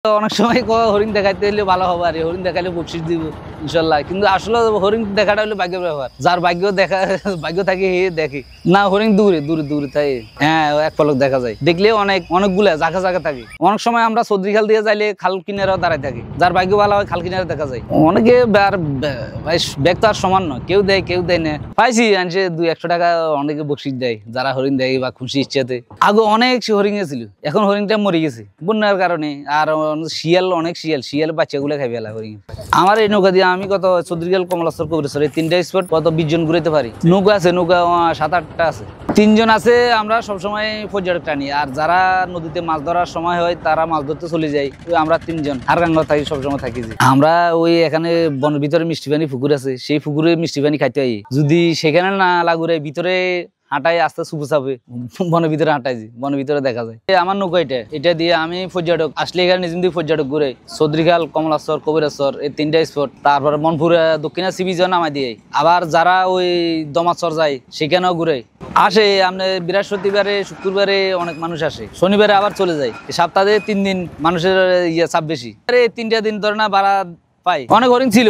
অনেক সময় হরিণ দেখাইতে হলে ভালো হবে, আর হরিণ দেখাইলে বকশিস দিব ইনশাল্লাহ। কিন্তু আসলে হরিণ দেখাটা হলো ভাগ্যের ব্যাপার, যার ভাগ্য থাকে হে দেখে না। হরিণ দূরে দূরে দূরে থাকে, হ্যাঁ এক পলক দেখা যায়, দেখলে অনেকগুলা জায়গা জায়গা থাকে। অনেক সময় আমরা চৌধুরী খাল দিয়ে যাইলে খাল কিনারাও দাঁড়ায় থাকে, যার ভাগ্য ভালো হয় খাল কিনারে দেখা যায়। অনেকে ব্যাগ তো আর সমান নয়, কেউ দেয় কেউ দেয় না। পাইছি আনছে 200-100 টাকা অনেকে বকশিস দেয়, যারা হরিণ দেয় বা খুশি ইচ্ছাতে। আগে অনেক হরিণ ছিল, এখন হরিণটা মরে গেছে বন্যার কারণে। আর শিয়াল, অনেক শিয়াল বাচ্চাগুলো খাই ফেলা হরিণ। আমার এই নৌকা দিয়ে আমি কত চৌধুরীখাল, কমলাচর, কবিরেশ্বর এই 3টা স্পট কত 20 জন ঘুরাইতে পারি। নৌকা আছে, নৌকা 7-8টা আছে। 3 জন আছে। আমরা সবসময় পর্যটক টানি, আর যারা নদীতে মাছ ধরার সময় হয় তারা মাছ ধরতে চলে যায়। আমরা 3 জন আর গাঙ্গা থাকি, সবসময় থাকি। আমরা ওই এখানে বনের ভিতরে মিষ্টি পানি পুকুর আছে, সেই পুকুরে মিষ্টি পানি খাইতে হয়। যদি সেখানে না লাগুরে ভিতরে হাঁটাই আসতে সুপু চাপে, বনের ভিতরে হাঁটাই, বনের ভিতরে দেখা যায়। আমার নৌকা এটা দিয়ে আমি পর্যটক আসলে এখানে নিজে পর্যটক ঘুরে চৌধুরীখাল, কমলাচর, কবিরেশ্বর এই 3টা স্পট। তারপরে মনপুরে দক্ষিণা সি বিচ নামাই দিয়ে। আবার যারা ওই দমাচর যায় সেখানেও ঘুরে আসে। আপনি বৃহস্পতিবারে, শুক্রবারে অনেক মানুষ আসে, শনিবারে আবার চলে যায়। সপ্তাহে 3 দিন মানুষের চাপ বেশি। 3টা দিন ধরে না ভাড়া পাই। অনেক হরিণ ছিল,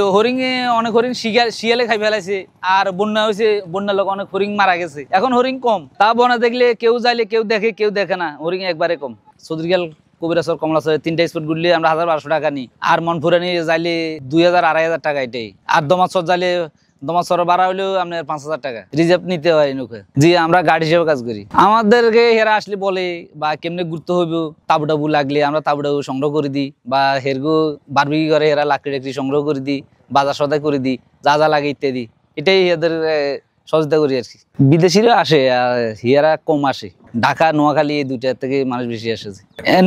অনেক হরিণ শিয়ালে খাই ফেলাইছে। আর বন্যা হয়েছে, বন্যার লোক অনেক হরিণ মারা গেছে। এখন হরিণ কম, তা বনে দেখলে কেউ যাইলে কেউ দেখে, কেউ দেখে না। হরিণ একবারে কম। চৌধুরীখাল, কবিরেশ্বর, কমলাচর 3টা স্পট ঘুরলে আমরা 1000-1200 টাকা নিই। আর মনপুরে নিয়ে যাইলে 2000-2500 টাকা এটাই। আর দমাচর যাইলে, দমাচর ভাড়া হলেও আপনার 5000 টাকা রিজার্ভ নিতে হয় নৌকা। জি, আমরা গাড়ি হিসেবে কাজ করি। আমাদেরকে হেরা আসলে বলে বা কেমনে ঘুরতে হইব, তাবু টাবু লাগলে আমরা তাবু টাবু সংগ্রহ করে দিই, বা হেরগো বারবিকি করে হেরা লাকড়ি টাকড়ি সংগ্রহ করে দিই, বাজার সদাই করে দিই, যা যা লাগে ইত্যাদি। এটাই এদের সহযোগিতা করি আর কি। বিদেশিরা আসে, হিয়ারা কম আসে। ঢাকা, নোয়াখালী এই 2টা থেকে মানুষ বেশি আসে।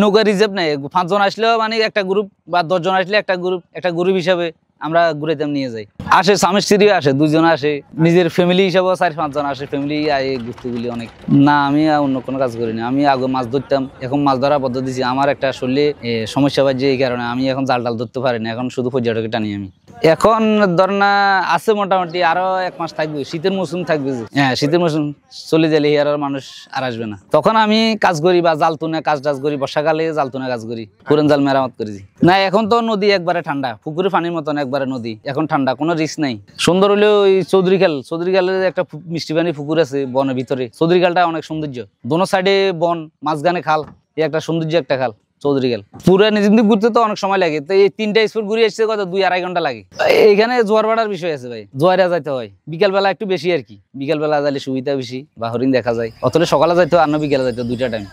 নৌকা রিজার্ভ নেই, 5 জন আসলেও মানে একটা গ্রুপ, বা 10 জন আসলে একটা গ্রুপ হিসাবে আমরা ঘুরাইতাম নিয়ে যাই। আসে স্বামী স্ত্রী আসে, 2 জন আসে, নিজের ফ্যামিলি হিসাবে 4-5 জন আসে। ফ্যামিলি ঘুরতেগুলি অনেক। না, আমি অন্য কোনো কাজ করিনি। আমি আগে মাছ ধরতাম, এখন মাছ ধরার পদ্ধতি দিয়েছি। আমার একটা শরীরে সমস্যা বাজছে, এই কারণে আমি এখন জাল টাল ধরতে পারি না। এখন শুধু পর্যটকে টানি আমি। এখন ধরনা আছে মোটামুটি, আরো 1 মাস থাকবে। শীতের মৌসুম থাকবে, হ্যাঁ শীতের মৌসুম চলে গেলে আর মানুষ আর আসবে না। তখন আমি কাজ করি বা জাল তুনে কাজ করি। বর্ষাকালে জাল তুনে কাজ করি, পুরান জাল মেরামত করেছি। না, এখন তো নদী একবারে ঠান্ডা, পুকুরে পানির মতন একবারে নদী এখন ঠান্ডা, কোনো রিস্ক নাই। সুন্দর হলে ওই চৌধুরীখালের একটা মিষ্টি পানি পুকুর আছে বনের ভিতরে। চৌধুরীখালটা অনেক সৌন্দর্য, দোনো সাইডে বন, মাঝখানে খাল, একটা সৌন্দর্য একটা খাল চৌধুরীখাল। পুরো নিজে ঘুরতে তো অনেক সময় লাগে। তো এই 3টা স্পট ঘুরে আসছে কত 2-2.5 ঘন্টা লাগে। এইখানে জোয়ার ভাড়ার বিষয় আছে ভাই, জোয়ারে যাইতে হয় বিকালবেলা একটু বেশি আর কি। বিকালবেলা যাইলে সুবিধা বেশি, বা হরিণ দেখা যায়। অতলে সকালে যাইতে হয়, আর বিকালে যাইতে হয়, 2টা টাইম।